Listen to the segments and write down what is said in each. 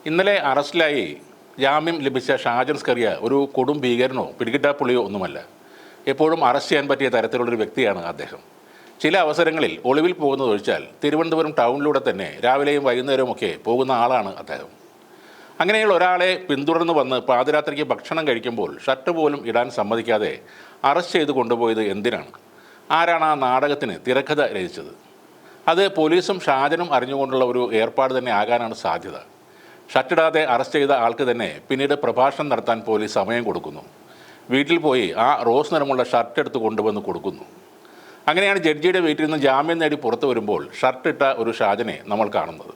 ഇന്നലെ അറസ്റ്റിലായി ജാമ്യം ലഭിച്ച ഷാജൻ സ്കറിയ ഒരു കൊടും ഭീകരനോ പിടികിട്ടാപ്പുള്ളിയോ ഒന്നുമല്ല. എപ്പോഴും അറസ്റ്റ് ചെയ്യാൻ പറ്റിയ തരത്തിലുള്ളൊരു വ്യക്തിയാണ് അദ്ദേഹം. ചില അവസരങ്ങളിൽ ഒളിവിൽ പോകുന്നതൊഴിച്ചാൽ തിരുവനന്തപുരം ടൗണിലൂടെ തന്നെ രാവിലെയും വൈകുന്നേരവുമൊക്കെ പോകുന്ന ആളാണ് അദ്ദേഹം. അങ്ങനെയുള്ള ഒരാളെ പിന്തുടർന്ന് വന്ന് പാതിരാത്രിക്ക് ഭക്ഷണം കഴിക്കുമ്പോൾ ഷർട്ട് പോലും ഇടാൻ സമ്മതിക്കാതെ അറസ്റ്റ് ചെയ്ത് കൊണ്ടുപോയത് എന്തിനാണ്? ആരാണ് ആ നാടകത്തിന് തിരക്കഥ രചിച്ചത്? അത് പോലീസും ഷാജനും അറിഞ്ഞുകൊണ്ടുള്ള ഒരു ഏർപ്പാട് തന്നെ ആകാനാണ് സാധ്യത. ഷർട്ടിടാതെ അറസ്റ്റ് ചെയ്ത ആൾക്ക് തന്നെ പിന്നീട് പ്രഭാഷണം നടത്താൻ പോലീസ് സമയം കൊടുക്കുന്നു. വീട്ടിൽ പോയി ആ റോസ് നിറമുള്ള ഷർട്ട് എടുത്ത് കൊണ്ടുവന്ന് കൊടുക്കുന്നു. അങ്ങനെയാണ് ജഡ്ജിയുടെ വീട്ടിൽ നിന്ന് ജാമ്യം നേടി പുറത്തു വരുമ്പോൾ ഷർട്ടിട്ട ഒരു ഷാജനെ നമ്മൾ കാണുന്നത്.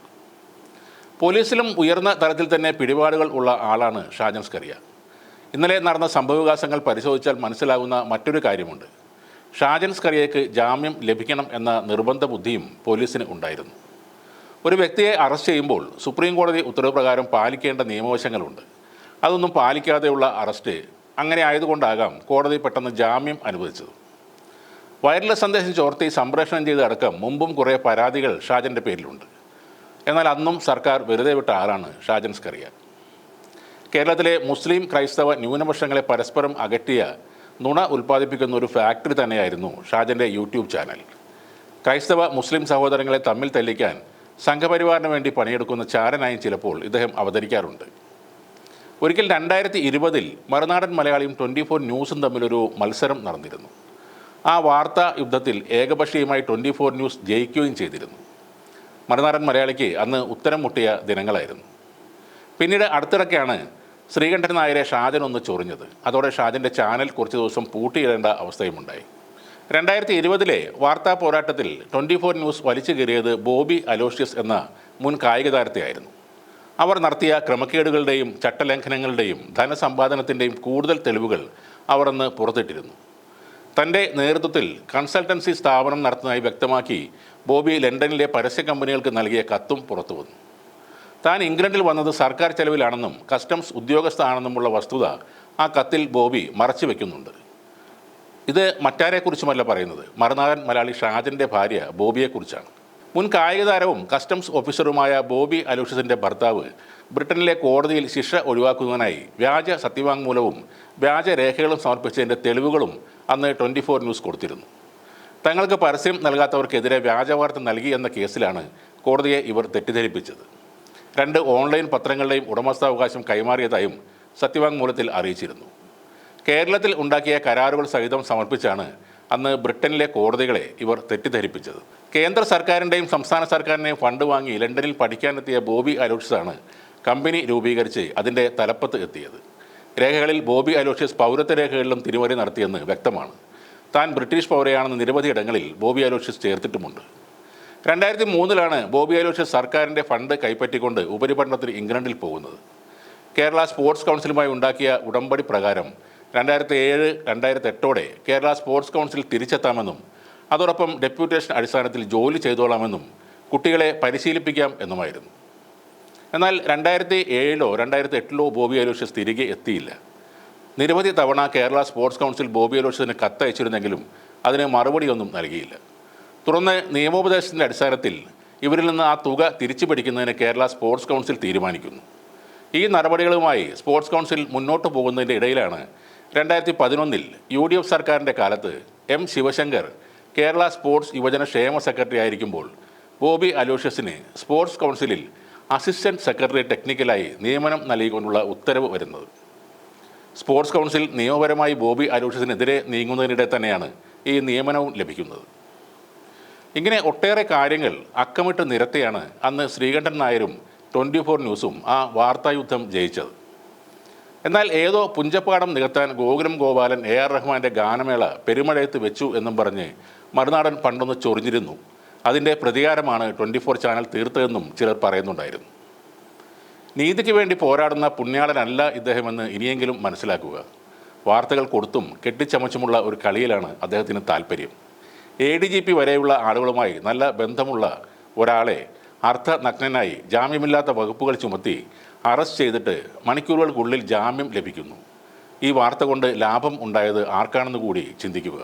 പോലീസിലും ഉയർന്ന തലത്തിൽ തന്നെ പിടിപാടുകൾ ഉള്ള ആളാണ് ഷാജൻ സ്കറിയ. ഇന്നലെ നടന്ന സംഭവവികാസങ്ങൾ പരിശോധിച്ചാൽ മനസ്സിലാകുന്ന മറ്റൊരു കാര്യമുണ്ട്. ഷാജൻ സ്കറിയയ്ക്ക് ജാമ്യം ലഭിക്കണം എന്ന നിർബന്ധ ബുദ്ധിയും പോലീസിന് ഉണ്ടായിരുന്നു. ഒരു വ്യക്തിയെ അറസ്റ്റ് ചെയ്യുമ്പോൾ സുപ്രീം കോടതി ഉത്തരവ് പ്രകാരം പാലിക്കേണ്ട നിയമവശങ്ങളുണ്ട്. അതൊന്നും പാലിക്കാതെയുള്ള അറസ്റ്റ് അങ്ങനെ ആയതുകൊണ്ടാകാം കോടതി പെട്ടെന്ന് ജാമ്യം അനുവദിച്ചത്. വയർലെസ് സന്ദേശം ചോർത്തി സംപ്രേഷണം ചെയ്ത അടക്കം മുമ്പും കുറേ പരാതികൾ ഷാജൻ്റെ പേരിലുണ്ട്. എന്നാൽ അന്നും സർക്കാർ വെറുതെ വിട്ട ആളാണ് ഷാജൻ സ്കറിയ. കേരളത്തിലെ മുസ്ലിം ക്രൈസ്തവ ന്യൂനപക്ഷങ്ങളെ പരസ്പരം അകറ്റിയ നുണ ഉൽപ്പാദിപ്പിക്കുന്ന ഒരു ഫാക്ടറി തന്നെയായിരുന്നു ഷാജൻ്റെ യൂട്യൂബ് ചാനൽ. ക്രൈസ്തവ മുസ്ലിം സഹോദരങ്ങളെ തമ്മിൽ തെല്ലിക്കാൻ സംഘപരിവാറിന് വേണ്ടി പണിയെടുക്കുന്ന ചാരനായും ചിലപ്പോൾ ഇദ്ദേഹം അവതരിക്കാറുണ്ട്. ഒരിക്കൽ 2020 മറുനാടൻ മലയാളിയും 24 ന്യൂസും തമ്മിലൊരു മത്സരം നടന്നിരുന്നു. ആ വാർത്താ യുദ്ധത്തിൽ ഏകപക്ഷീയമായി 24 ന്യൂസ് ജയിക്കുകയും ചെയ്തിരുന്നു. മറുനാടൻ മലയാളിക്ക് അന്ന് ഉത്തരം മുട്ടിയ ദിനങ്ങളായിരുന്നു. പിന്നീട് അടുത്തിടയ്ക്കാണ് ശ്രീകണ്ഠൻ നായരെ ഷാജൻ ഒന്ന് ചൊറിഞ്ഞത്. അതോടെ ഷാജൻ്റെ ചാനൽ കുറച്ച് ദിവസം പൂട്ടിയിടേണ്ട അവസ്ഥയുമുണ്ടായി. 2020 വാർത്താ പോരാട്ടത്തിൽ 24 ന്യൂസ് വലിച്ചു കയറിയത് ബോബി അലോഷ്യസ് എന്ന മുൻ കായിക താരത്തെയായിരുന്നു. അവർ നടത്തിയ ക്രമക്കേടുകളുടെയും ചട്ടലംഘനങ്ങളുടെയും ധനസമ്പാദനത്തിൻ്റെയും കൂടുതൽ തെളിവുകൾ അവർ അന്ന് പുറത്തിട്ടിരുന്നു. തൻ്റെ നേതൃത്വത്തിൽ കൺസൾട്ടൻസി സ്ഥാപനം നടത്തുന്നതായി വ്യക്തമാക്കി ബോബി ലണ്ടനിലെ പരസ്യ കമ്പനികൾക്ക് നൽകിയ കത്തും പുറത്തു വന്നു. താൻ ഇംഗ്ലണ്ടിൽ വന്നത് സർക്കാർ ചെലവിലാണെന്നും കസ്റ്റംസ് ഉദ്യോഗസ്ഥനാണെന്നുമുള്ള വസ്തുത ആ കത്തിൽ ബോബി മറച്ചു വയ്ക്കുന്നുണ്ട്. ഇത് മറ്റാരെക്കുറിച്ചുമല്ല പറയുന്നത്, മറുനാടൻ മലയാളി ഷാജൻ്റെ ഭാര്യ ബോബിയെക്കുറിച്ചാണ്. മുൻ കായിക താരവും കസ്റ്റംസ് ഓഫീസറുമായ ബോബി അലോഷ്യസിൻ്റെ ഭർത്താവ് ബ്രിട്ടനിലെ കോടതിയിൽ ശിക്ഷ ഒഴിവാക്കുന്നതിനായി വ്യാജ സത്യവാങ്മൂലവും വ്യാജരേഖകളും സമർപ്പിച്ചതിൻ്റെ തെളിവുകളും അന്ന് 24 ന്യൂസ് കൊടുത്തിരുന്നു. തങ്ങൾക്ക് പരസ്യം നൽകാത്തവർക്കെതിരെ വ്യാജവാർത്ത നൽകി എന്ന കേസിലാണ് കോടതിയെ ഇവർ തെറ്റിദ്ധരിപ്പിച്ചത്. 2 ഓൺലൈൻ പത്രങ്ങളുടെയും ഉടമസ്ഥാവകാശം കൈമാറിയതായും സത്യവാങ്മൂലത്തിൽ അറിയിച്ചിരുന്നു. കേരളത്തിൽ ഉണ്ടാക്കിയ കരാറുകൾ സഹിതം സമർപ്പിച്ചാണ് അന്ന് ബ്രിട്ടനിലെ കോടതികളെ ഇവർ തെറ്റിദ്ധരിപ്പിച്ചത്. കേന്ദ്ര സർക്കാരിൻ്റെയും സംസ്ഥാന സർക്കാരിൻ്റെയും ഫണ്ട് വാങ്ങി ലണ്ടനിൽ പഠിക്കാനെത്തിയ ബോബി അലോഷ്യസാണ് കമ്പനി രൂപീകരിച്ച് അതിൻ്റെ തലപ്പത്ത് എത്തിയത്. രേഖകളിൽ ബോബി അലോഷ്യസ് പൗരത്വ രേഖകളിലും തിരിമറി നടത്തിയെന്ന് വ്യക്തമാണ്. താൻ ബ്രിട്ടീഷ് പൗരയാണെന്ന് നിരവധി ഇടങ്ങളിൽ ബോബി അലോഷ്യസ് ചേർത്തിട്ടുമുണ്ട്. 2003 ബോബി അലോഷ്യസ് സർക്കാരിൻ്റെ ഫണ്ട് കൈപ്പറ്റിക്കൊണ്ട് ഉപരിപഠനത്തിന് ഇംഗ്ലണ്ടിൽ പോകുന്നത്. കേരള സ്പോർട്സ് കൗൺസിലുമായി ഉണ്ടാക്കിയ ഉടമ്പടി പ്രകാരം 2007-2008 കേരള സ്പോർട്സ് കൗൺസിൽ തിരിച്ചെത്താമെന്നും അതോടൊപ്പം ഡെപ്യൂട്ടേഷൻ അടിസ്ഥാനത്തിൽ ജോലി ചെയ്തോളാമെന്നും കുട്ടികളെ പരിശീലിപ്പിക്കാം എന്നുമായിരുന്നു. എന്നാൽ 2007-2008 ബോബി അലോഷ്യസ് തിരികെ എത്തിയില്ല. നിരവധി തവണ കേരള സ്പോർട്സ് കൗൺസിൽ ബോബി അലോഷ്യസിന് കത്തയച്ചിരുന്നെങ്കിലും അതിന് മറുപടിയൊന്നും നൽകിയില്ല. തുടർന്ന് നിയമോപദേശത്തിൻ്റെ അടിസ്ഥാനത്തിൽ ഇവരിൽ നിന്ന് ആ തുക തിരിച്ചു പിടിക്കുന്നതിന് കേരള സ്പോർട്സ് കൗൺസിൽ തീരുമാനിക്കുന്നു. ഈ നടപടികളുമായി സ്പോർട്സ് കൗൺസിൽ മുന്നോട്ട് പോകുന്നതിൻ്റെ ഇടയിലാണ് 2011 UDF സർക്കാരിൻ്റെ കാലത്ത് M. ശിവശങ്കർ കേരള സ്പോർട്സ് യുവജന ക്ഷേമ സെക്രട്ടറി ആയിരിക്കുമ്പോൾ ബോബി അലോഷ്യസിന് സ്പോർട്സ് കൗൺസിലിൽ അസിസ്റ്റൻറ്റ് സെക്രട്ടറി ടെക്നിക്കലായി നിയമനം നൽകിക്കൊണ്ടുള്ള ഉത്തരവ് വരുന്നത്. സ്പോർട്സ് കൗൺസിൽ നിയമപരമായി ബോബി അലോഷ്യസിനെതിരെ നീങ്ങുന്നതിനിടെ തന്നെയാണ് ഈ നിയമനവും ലഭിക്കുന്നത്. ഇങ്ങനെ ഒട്ടേറെ കാര്യങ്ങൾ അക്കമിട്ട് നിരത്തിയാണ് അന്ന് ശ്രീകണ്ഠൻ നായരും 24 ന്യൂസും ആ വാർത്തായുദ്ധം ജയിച്ചത്. എന്നാൽ ഏതോ പുഞ്ചപ്പാടം നികത്താൻ ഗോകുലം ഗോപാലൻ AR റഹ്മാൻ്റെ ഗാനമേള പെരുമഴയത്ത് വെച്ചു എന്നും പറഞ്ഞ് മറുനാടൻ പണ്ടൊന്ന് ചൊറിഞ്ഞിരുന്നു. അതിൻ്റെ പ്രതികാരമാണ് 24 ചാനൽ തീർത്തതെന്നും ചിലർ പറയുന്നുണ്ടായിരുന്നു. നീതിക്ക് വേണ്ടി പോരാടുന്ന പുണ്യാളനല്ല ഇദ്ദേഹമെന്ന് ഇനിയെങ്കിലും മനസ്സിലാക്കുക. വാർത്തകൾ കൊടുത്തും കെട്ടിച്ചമച്ചുമുള്ള ഒരു കളിയിലാണ് അദ്ദേഹത്തിന് താല്പര്യം. ADGP വരെയുള്ള ആളുകളുമായി നല്ല ബന്ധമുള്ള ഒരാളെ അർദ്ധനഗ്നനായി ജാമ്യമില്ലാത്ത വകുപ്പുകൾ ചുമത്തി അറസ്റ്റ് ചെയ്തിട്ട് മണിക്കൂറുകൾക്കുള്ളിൽ ജാമ്യം ലഭിക്കുന്നു. ഈ വാർത്ത കൊണ്ട് ലാഭം ഉണ്ടായത് ആർക്കാണെന്ന് കൂടി ചിന്തിക്കുക.